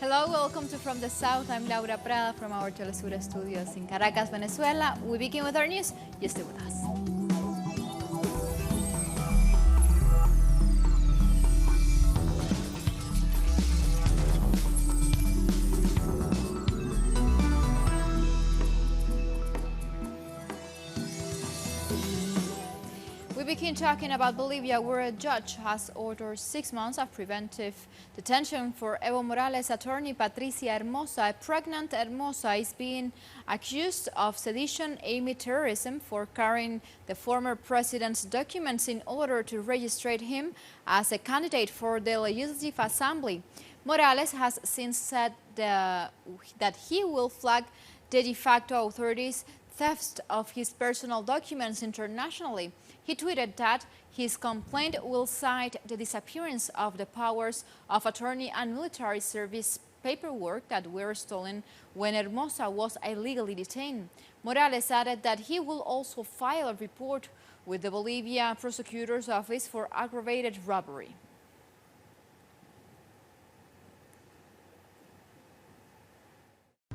Hello, welcome to From the South. I'm Laura Prada from our Telesur studios in Caracas, Venezuela. We begin with our news. You stay with us. We begin talking about Bolivia, where a judge has ordered 6 months of preventive detention for Evo Morales' attorney Patricia Hermosa. A pregnant Hermosa is being accused of sedition aimed terrorism for carrying the former president's documents in order to register him as a candidate for the Legislative Assembly. Morales has since said that he will flag the de facto authorities' theft of his personal documents internationally. He tweeted that his complaint will cite the disappearance of the powers of attorney and military service paperwork that were stolen when Hermosa was illegally detained. Morales added that he will also file a report with the Bolivia Prosecutor's Office for aggravated robbery.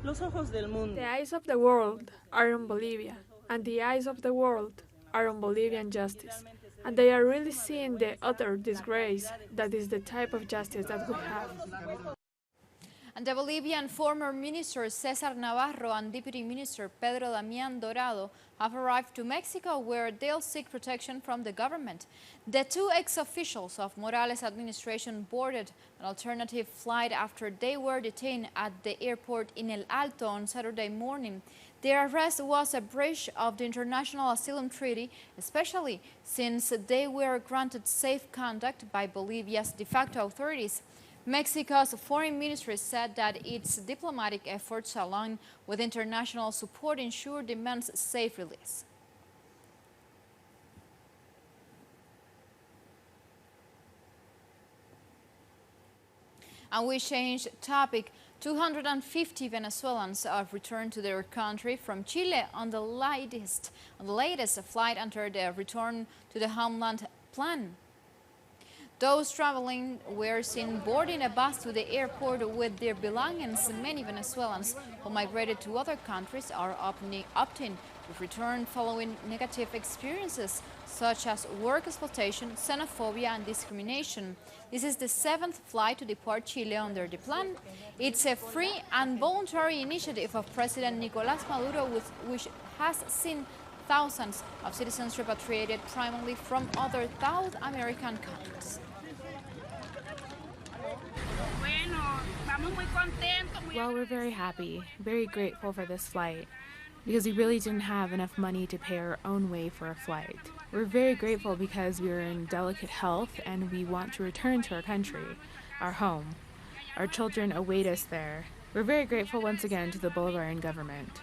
The eyes of the world are on Bolivia, and the eyes of the world are on Bolivian justice. And they are really seeing the utter disgrace that is the type of justice that we have. And the Bolivian former minister Cesar Navarro and Deputy Minister Pedro Damián Dorado have arrived to Mexico, where they'll seek protection from the government. The two ex-officials of Morales' administration boarded an alternative flight after they were detained at the airport in El Alto on Saturday morning. Their arrest was a breach of the International Asylum Treaty, especially since they were granted safe conduct by Bolivia's de facto authorities. Mexico's foreign ministry said that its diplomatic efforts, along with international support, ensure the men's safe release. And we change topic. 250 Venezuelans have returned to their country from Chile on the latest flight under the Return to the Homeland plan. Those traveling were seen boarding a bus to the airport with their belongings. Many Venezuelans who migrated to other countries are opting to return following negative experiences such as work exploitation, xenophobia, and discrimination. This is the 7th flight to depart Chile under the plan. It's a free and voluntary initiative of President Nicolás Maduro, which has seen thousands of citizens repatriated primarily from other South American countries. Well, we're very happy, very grateful for this flight, because we really didn't have enough money to pay our own way for a flight. We're very grateful because we're in delicate health and we want to return to our country, our home. Our children await us there. We're very grateful once again to the Bolivarian government.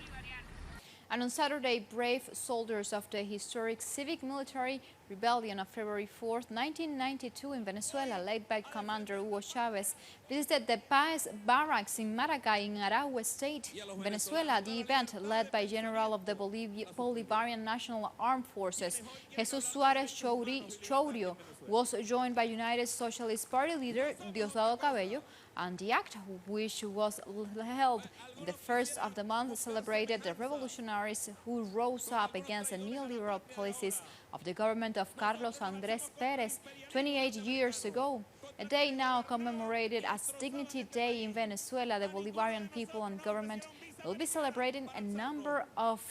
And on Saturday, brave soldiers of the historic civic-military rebellion of February 4, 1992 in Venezuela, led by Commander Hugo Chavez, visited the Paz barracks in Maracay in Aragua State, Venezuela. The event, led by General of the Bolivarian National Armed Forces, Jesus Suárez Chourio, was joined by United Socialist Party leader Diosdado Cabello, and the act, which was held in the first of the month, celebrated the revolutionaries who rose up against the neoliberal policies of the government of Carlos Andrés Pérez 28 years ago. A day now commemorated as Dignity Day in Venezuela, the Bolivarian people and government will be celebrating a number of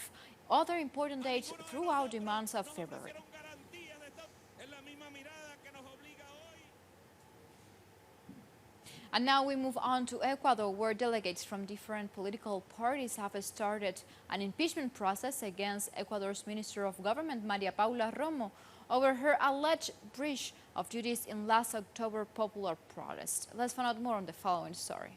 other important dates throughout the months of February. And now we move on to Ecuador, where delegates from different political parties have started an impeachment process against Ecuador's Minister of Government, Maria Paula Romo, over her alleged breach of duties in last October popular protest. Let's find out more on the following story.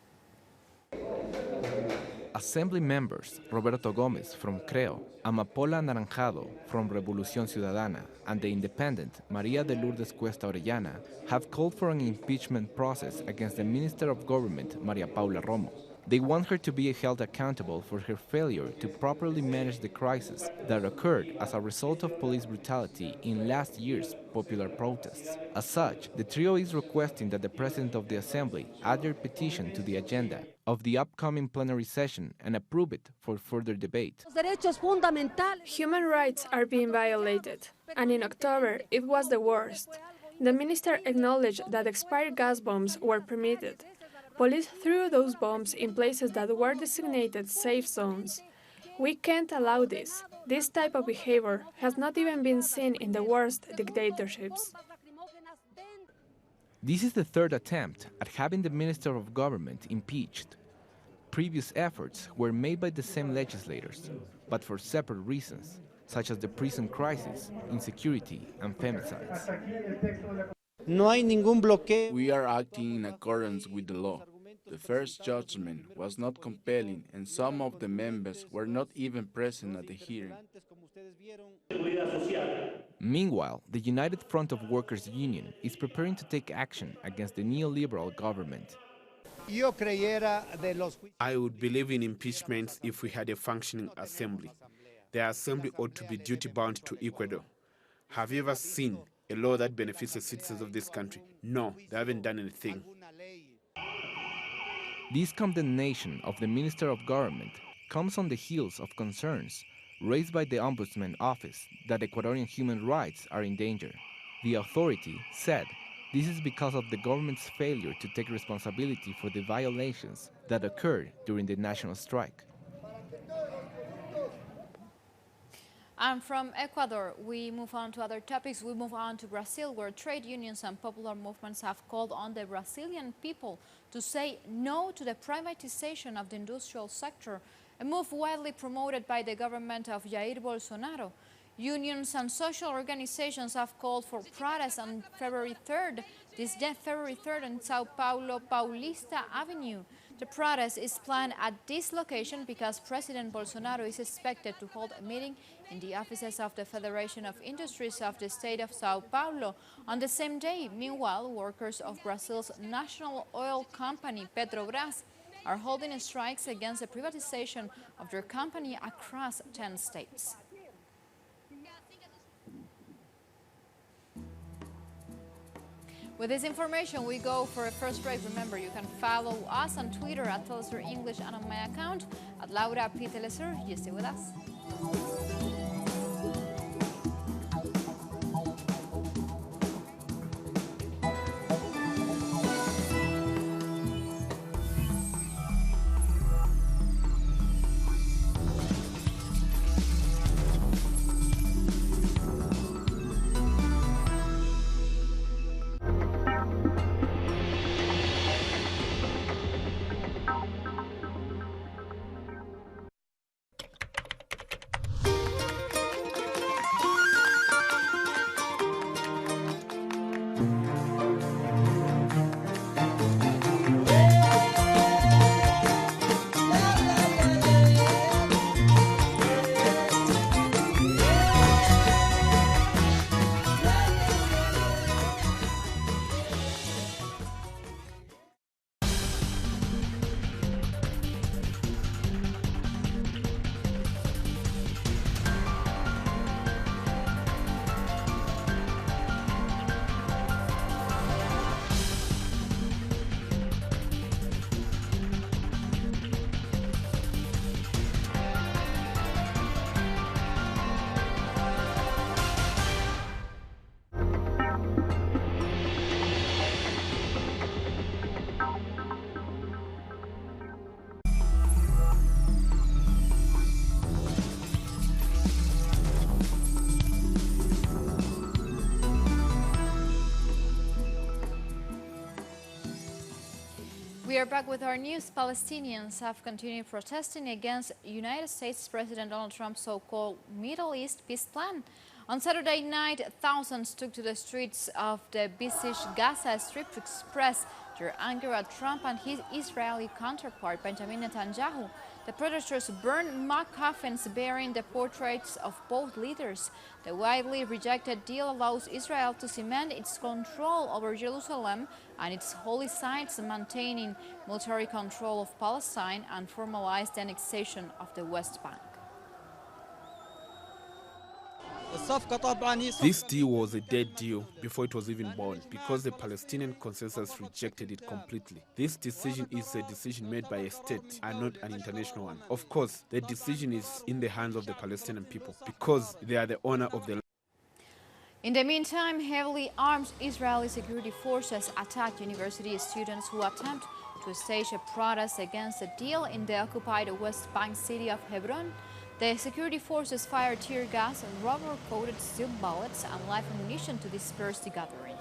Assembly members Roberto Gómez from CREO, Amapola Naranjado from Revolución Ciudadana, and the independent María de Lourdes Cuesta Orellana have called for an impeachment process against the Minister of Government, Maria Paula Romo. They want her to be held accountable for her failure to properly manage the crisis that occurred as a result of police brutality in last year's popular protests. As such, the trio is requesting that the President of the Assembly add their petition to the agenda of the upcoming plenary session and approve it for further debate. Human rights are being violated, and in October it was the worst. The minister acknowledged that expired gas bombs were permitted. Police threw those bombs in places that were designated safe zones. We can't allow this. This type of behavior has not even been seen in the worst dictatorships. This is the third attempt at having the Minister of Government impeached. Previous efforts were made by the same legislators, but for separate reasons, such as the prison crisis, insecurity, and femicides. No hay ningún bloqueo. We are acting in accordance with the law. The first judgment was not compelling, and some of the members were not even present at the hearing. Meanwhile, the United Front of Workers Union is preparing to take action against the neoliberal government. I would believe in impeachments if we had a functioning assembly. The assembly ought to be duty-bound to Ecuador. Have you ever seen a law that benefits the citizens of this country? No, they haven't done anything. This condemnation of the Minister of Government comes on the heels of concerns raised by the Ombudsman Office that Ecuadorian human rights are in danger. The authority said this is because of the government's failure to take responsibility for the violations that occurred during the national strike. And from Ecuador, we move on to other topics. We move on to Brazil, where trade unions and popular movements have called on the Brazilian people to say no to the privatization of the industrial sector, a move widely promoted by the government of Jair Bolsonaro. Unions and social organizations have called for protests on February 3rd, February 3rd in Sao Paulo Paulista Avenue. The protest is planned at this location because President Bolsonaro is expected to hold a meeting in the offices of the Federation of Industries of the state of Sao Paulo on the same day. Meanwhile, workers of Brazil's national oil company, Petrobras, are holding strikes against the privatization of their company across 10 states. With this information, we go for a first break. Remember, you can follow us on Twitter at Teleser English and on my account at Laura P. Teleser. You stay with us. We are back with our news. Palestinians have continued protesting against United States President Donald Trump's so-called Middle East peace plan. On Saturday night, thousands took to the streets of the besieged Gaza Strip to express their anger at Trump and his Israeli counterpart Benjamin Netanyahu. The protesters burned mock coffins bearing the portraits of both leaders. The widely rejected deal allows Israel to cement its control over Jerusalem and its holy sites, maintaining military control of Palestine and formalize the annexation of the West Bank. This deal was a dead deal before it was even born because the Palestinian consensus rejected it completely. This decision is a decision made by a state and not an international one. Of course, the decision is in the hands of the Palestinian people because they are the owner of the land. In the meantime, heavily armed Israeli security forces attacked university students who attempt to stage a protest against the deal in the occupied West Bank city of Hebron. The security forces fired tear gas and rubber-coated steel bullets and live ammunition to disperse the gathering.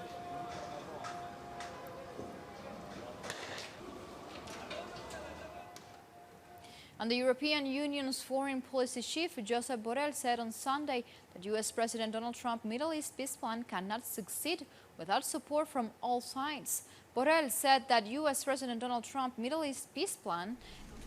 And the European Union's foreign policy chief, Josep Borrell, said on Sunday that U.S. President Donald Trump's Middle East peace plan cannot succeed without support from all sides. Borrell said that U.S. President Donald Trump's Middle East peace plan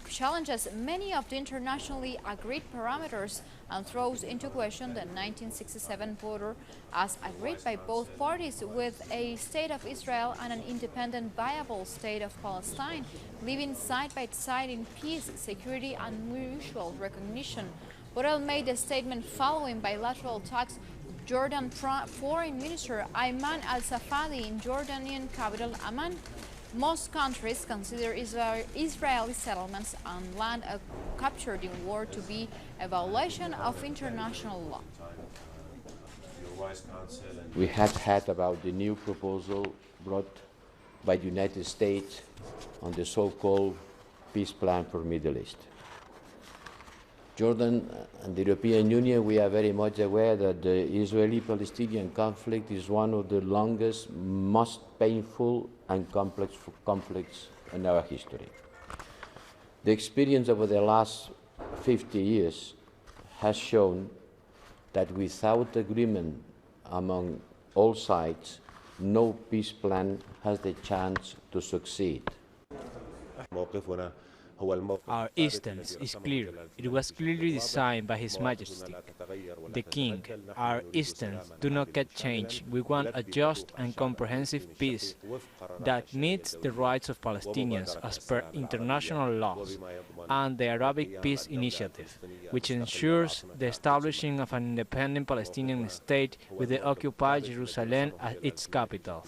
challenges many of the internationally agreed parameters and throws into question the 1967 border as agreed by both parties, with a state of Israel and an independent, viable state of Palestine living side by side in peace, security and mutual recognition. Borrell made the statement following bilateral talks with Jordan Foreign Minister Ayman al-Safadi in Jordanian capital Amman. Most countries consider Israeli settlements on land captured in war to be a violation of international law. We have had about the new proposal brought by the United States on the so-called peace plan for Middle East. Jordan and the European Union, we are very much aware that the Israeli-Palestinian conflict is one of the longest, most painful and complex conflicts in our history. The experience over the last 50 years has shown that without agreement among all sides, no peace plan has the chance to succeed. Our stance is clear. It was clearly designed by His Majesty, the King. Our stance do not get changed. We want a just and comprehensive peace that meets the rights of Palestinians as per international laws, and the Arabic Peace Initiative, which ensures the establishing of an independent Palestinian state with the occupied Jerusalem as its capital.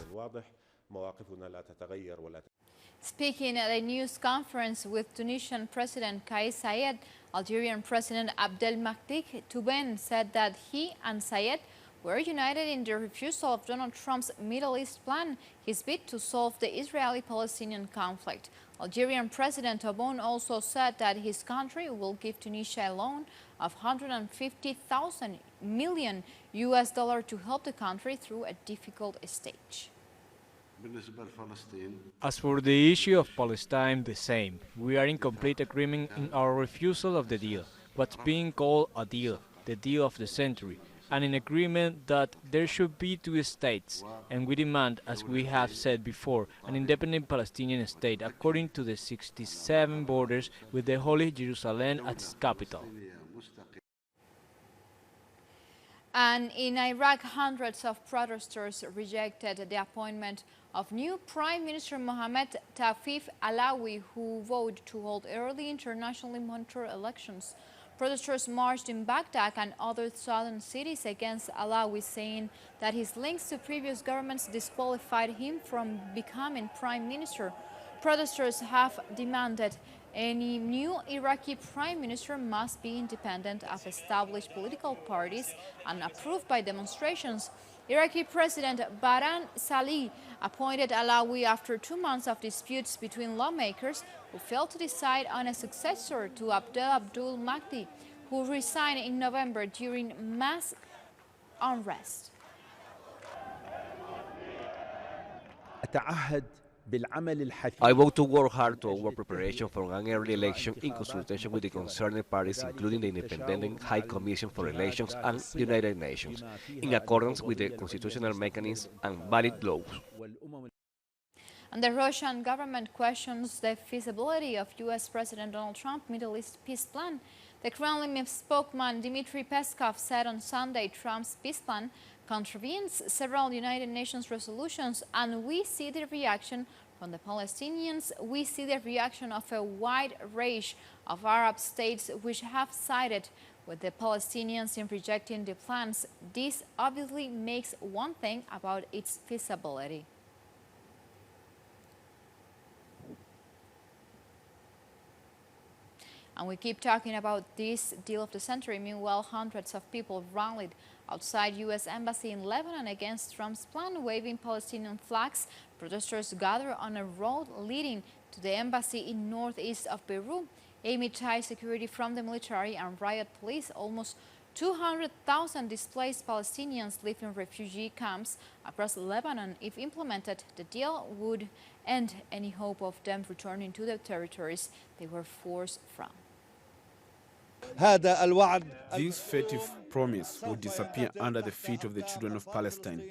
Speaking at a news conference with Tunisian President Kais Saied, Algerian President Abdelmadjid Tebboune said that he and Saied were united in the refusal of Donald Trump's Middle East plan, his bid to solve the Israeli-Palestinian conflict. Algerian President Tebboune also said that his country will give Tunisia a loan of $150 million to help the country through a difficult stage. As for the issue of Palestine, the same. We are in complete agreement in our refusal of the deal, what's being called a deal, the deal of the century, and in agreement that there should be two states, and we demand, as we have said before, an independent Palestinian state according to the 67 borders with the Holy Jerusalem as its capital. And in Iraq, hundreds of protesters rejected the appointment of new Prime Minister Mohammed Tawfiq Alawi, who vowed to hold early internationally monitored elections. Protesters marched in Baghdad and other southern cities against Alawi, saying that his links to previous governments disqualified him from becoming Prime Minister. Protesters have demanded any new Iraqi prime minister must be independent of established political parties and approved by demonstrations. Iraqi President Barham Salih appointed Alawi after 2 months of disputes between lawmakers who failed to decide on a successor to Abdul Mahdi, who resigned in November during mass unrest. I vote to work hard toward preparation for an early election in consultation with the concerned parties, including the Independent High Commission for Elections and the United Nations, in accordance with the constitutional mechanisms and valid laws. And the Russian government questions the feasibility of U.S. President Donald Trump's Middle East peace plan. The Kremlin spokesman Dmitry Peskov said on Sunday Trump's peace plan contravenes several United Nations resolutions, and we see the reaction from the Palestinians. We see the reaction of a wide range of Arab states which have sided with the Palestinians in rejecting the plans. This obviously makes one thing about its feasibility. And we keep talking about this deal of the century. Meanwhile, hundreds of people rallied outside U.S. Embassy in Lebanon against Trump's plan, waving Palestinian flags. Protesters gathered on a road leading to the embassy in northeast of Beirut. Amid tight security from the military and riot police, almost 200,000 displaced Palestinians live in refugee camps across Lebanon. If implemented, the deal would end any hope of them returning to the territories they were forced from. This fetish promise would disappear under the feet of the children of Palestine.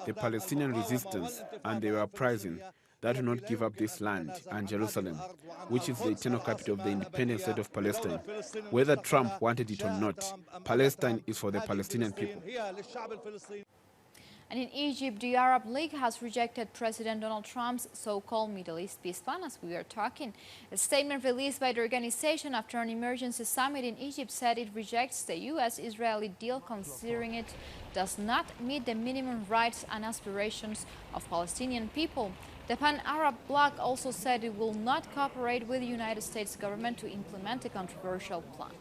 The Palestinian resistance and their uprising that will not give up this land and Jerusalem, which is the eternal capital of the independent state of Palestine. Whether Trump wanted it or not, Palestine is for the Palestinian people. And in Egypt, the Arab League has rejected President Donald Trump's so-called Middle East peace plan, as we are talking. A statement released by the organization after an emergency summit in Egypt said it rejects the U.S.-Israeli deal, considering it does not meet the minimum rights and aspirations of Palestinian people. The Pan-Arab bloc also said it will not cooperate with the United States government to implement the controversial plan.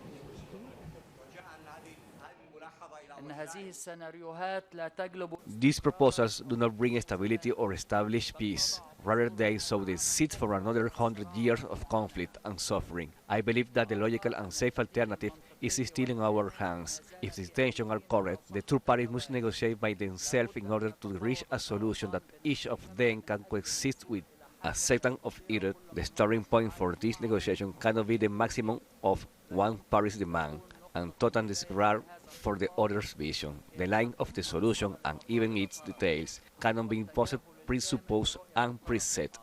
These proposals do not bring stability or establish peace. Rather, they sow the seeds for another 100 years of conflict and suffering. I believe that the logical and safe alternative is still in our hands. If the intentions are correct, the two parties must negotiate by themselves in order to reach a solution that each of them can coexist with. As Satan of Eden, the starting point for this negotiation cannot be the maximum of one party's demand and total disregard for the other's vision. The line of the solution and even its details cannot be imposed, presupposed, and preset.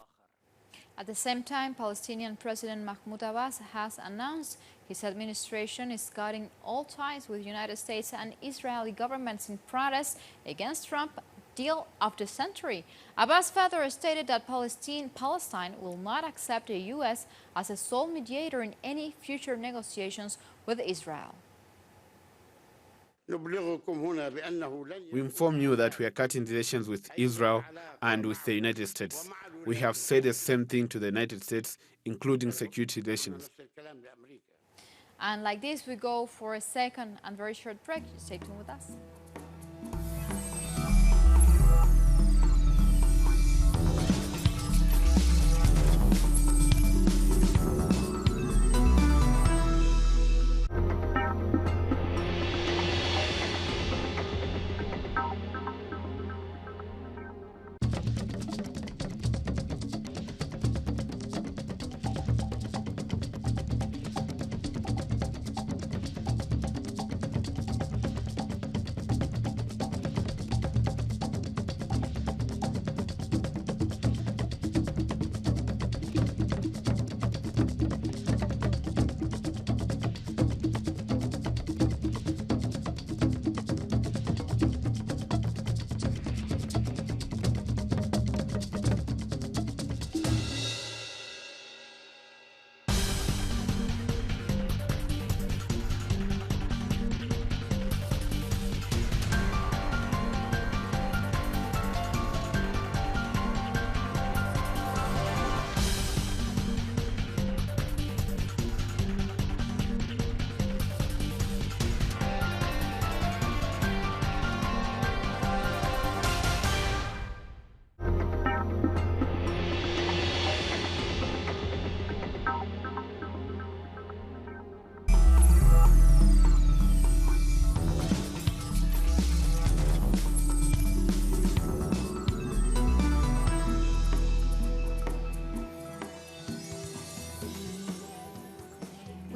At the same time, Palestinian President Mahmoud Abbas has announced his administration is cutting all ties with United States and Israeli governments in protest against Trump's deal of the century. Abbas further stated that Palestine will not accept the U.S. as a sole mediator in any future negotiations with Israel. We inform you that we are cutting relations with Israel and with the United States. We have said the same thing to the United States, including security relations. And like this, we go for a second and very short break. Stay tuned with us.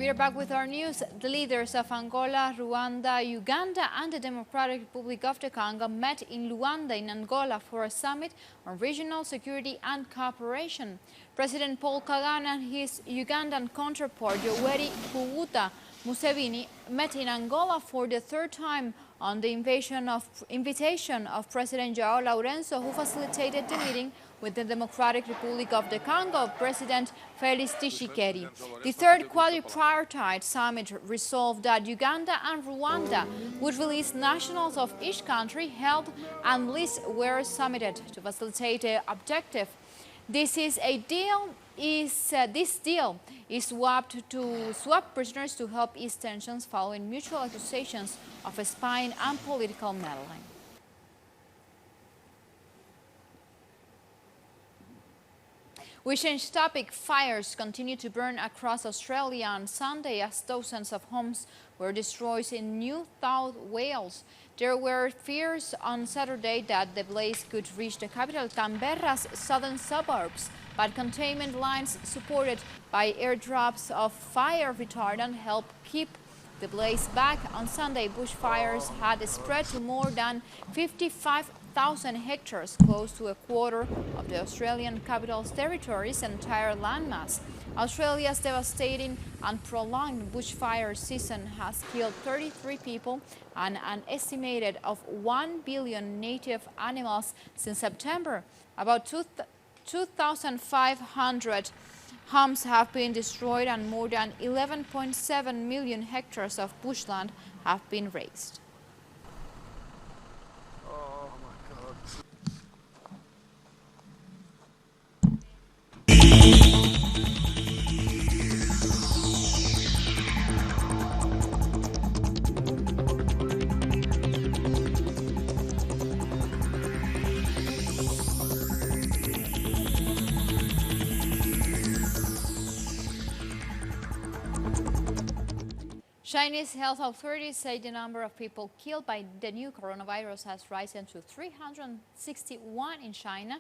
We are back with our news. The leaders of Angola, Rwanda, Uganda and the Democratic Republic of the Congo met in Luanda in Angola for a summit on regional security and cooperation. President Paul Kagame and his Ugandan counterpart Yoweri Museveni met in Angola for the third time on the invitation of President João Lourenço, who facilitated the meeting with the Democratic Republic of the Congo President Felix Tshisekedi. The third quadripartite summit resolved that Uganda and Rwanda would release nationals of each country held and lists were submitted to facilitate the objective. This deal is to swap prisoners to help ease tensions following mutual accusations of spying and political meddling. We change topic. Fires continue to burn across Australia on Sunday as thousands of homes were destroyed in New South Wales. There were fears on Saturday that the blaze could reach the capital Canberra's southern suburbs, but containment lines supported by airdrops of fire retardant helped keep the blaze back. On Sunday, bushfires had spread to more than 55,000 hectares, close to a quarter of the Australian capital's territory's entire landmass. Australia's devastating and prolonged bushfire season has killed 33 people and an estimated of 1 billion native animals since September. About 2,500 homes have been destroyed and more than 11.7 million hectares of bushland have been razed. Chinese health authorities say the number of people killed by the new coronavirus has risen to 361 in China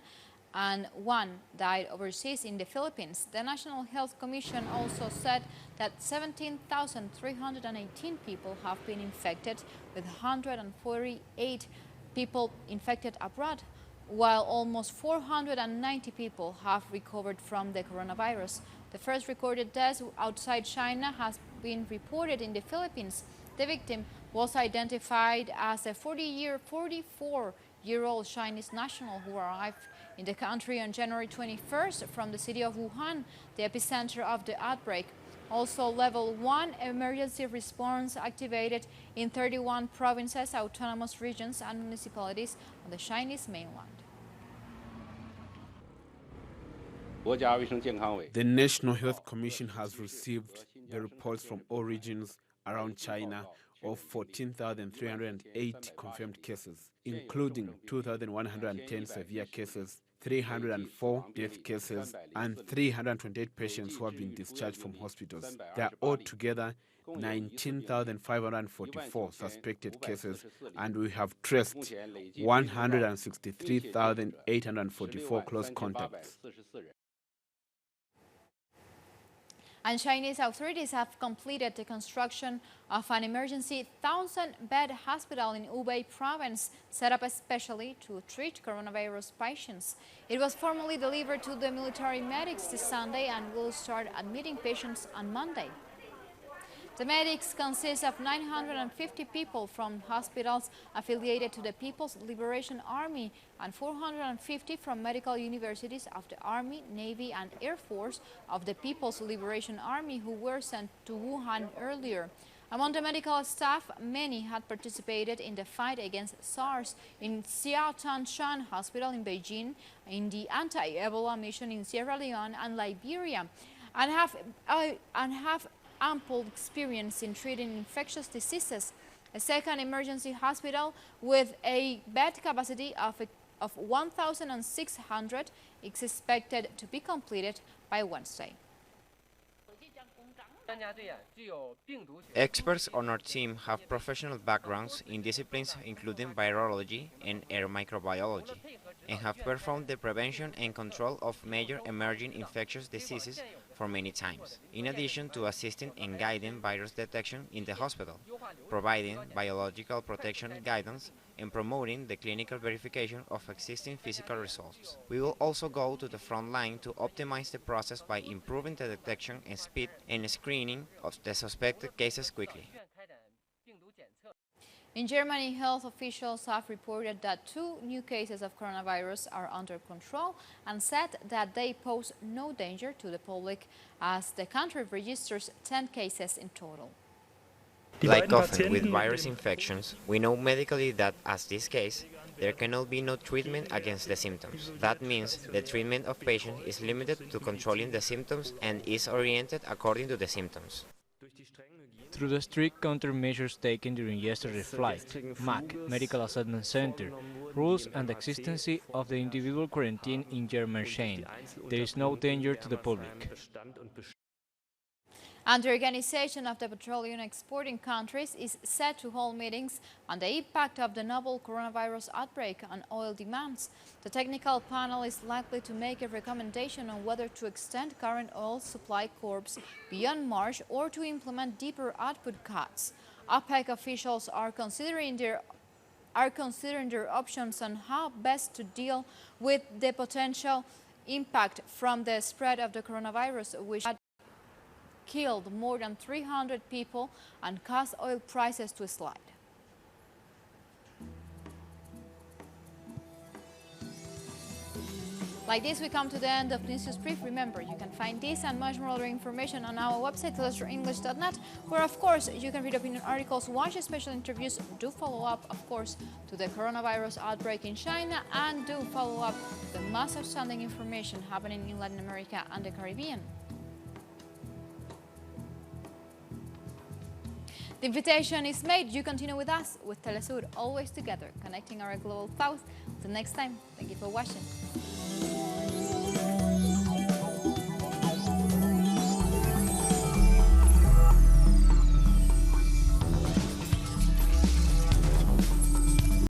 and 1 died overseas in the Philippines. The National Health Commission also said that 17,318 people have been infected, with 148 people infected abroad, while almost 490 people have recovered from the coronavirus. The first recorded death outside China has been reported in the Philippines. The victim was identified as a 44-year-old Chinese national who arrived in the country on January 21st from the city of Wuhan, the epicenter of the outbreak. Also, level 1 emergency response activated in 31 provinces, autonomous regions and municipalities on the Chinese mainland. The National Health Commission has received the reports from all regions around China of 14,308 confirmed cases, including 2,110 severe cases, 304 death cases, and 328 patients who have been discharged from hospitals. There are altogether 19,544 suspected cases, and we have traced 163,844 close contacts. And Chinese authorities have completed the construction of an emergency 1,000-bed hospital in Hubei province, set up especially to treat coronavirus patients. It was formally delivered to the military medics this Sunday and will start admitting patients on Monday. The medics consist of 950 people from hospitals affiliated to the People's Liberation Army and 450 from medical universities of the Army, Navy and Air Force of the People's Liberation Army who were sent to Wuhan earlier. Among the medical staff, many had participated in the fight against SARS in Xiaotanshan Hospital in Beijing, in the anti-Ebola mission in Sierra Leone and Liberia, and have ample experience in treating infectious diseases. A second emergency hospital with a bed capacity of 1,600 is expected to be completed by Wednesday. Experts on our team have professional backgrounds in disciplines including virology and air microbiology. and have performed the prevention and control of major emerging infectious diseases for many times, in addition to assisting and guiding virus detection in the hospital, providing biological protection guidance, and promoting the clinical verification of existing physical results. We will also go to the front line to optimize the process by improving the detection and speed and screening of the suspected cases quickly. In Germany, health officials have reported that 2 new cases of coronavirus are under control and said that they pose no danger to the public, as the country registers 10 cases in total. Like often with virus infections, we know medically that, as this case, there cannot be no treatment against the symptoms. That means the treatment of patients is limited to controlling the symptoms and is oriented according to the symptoms. Through the strict countermeasures taken during yesterday's flight, MAC, Medical Assessment Center, rules and the existence of the individual quarantine in German chain, there is no danger to the public. And the Organization of the Petroleum Exporting Countries is set to hold meetings on the impact of the novel coronavirus outbreak on oil demands. The technical panel is likely to make a recommendation on whether to extend current oil supply corps beyond March or to implement deeper output cuts. OPEC officials are considering their options on how best to deal with the potential impact from the spread of the coronavirus, which had killed more than 300 people and caused oil prices to slide. Like this, we come to the end of this news brief. Remember, you can find this and much more other information on our website, telestronenglish.net, where, of course, you can read opinion articles, watch special interviews, do follow up, of course, to the coronavirus outbreak in China, and do follow up the most outstanding information happening in Latin America and the Caribbean. The invitation is made. You continue with us, with Telesur, always together, connecting our global south. Until next time, thank you for watching.